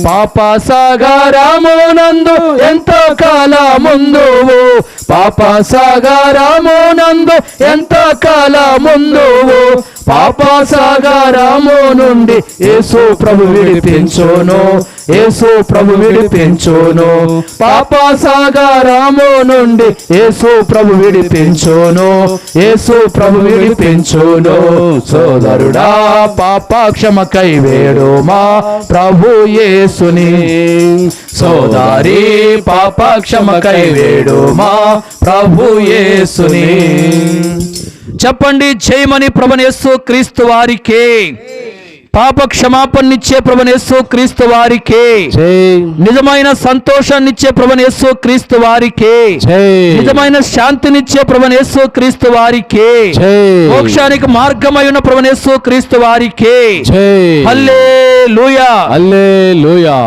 పాప సాగరమునందు ఎంతో కాలముందువు, పాప సాగరమునందు ఎంతో కాలముందువు, పాప సాగరము నుండి యేసు ప్రభు విడిపించును, యేసు ప్రభు విడిపించును, పాప సాగరము నుండి యేసు ప్రభు విడిపించును, యేసు ప్రభు విడిపించును. సోదరుడా పాప క్షమకై వేడుమా ప్రభు యేసుని, సోదరి పాప క్షమకై వేడుమా ప్రభు యేసుని. చెప్పండి జయమని ప్రభువైన యేసు క్రీస్తు వారికే, పాప క్షమాపణనిచ్చే ప్రభువైన యేసు క్రీస్తు వారికే, నిజమైన సంతోషాన్నిచ్చే ప్రభువైన యేసు క్రీస్తు వారికే, నిజమైన శాంతినిచ్చే ప్రభువైన యేసు క్రీస్తు వారికే, మోక్షానికి మార్గమై ఉన్న ప్రభువైన యేసు క్రీస్తు వారికే. హల్లెలూయా, హల్లెలూయా.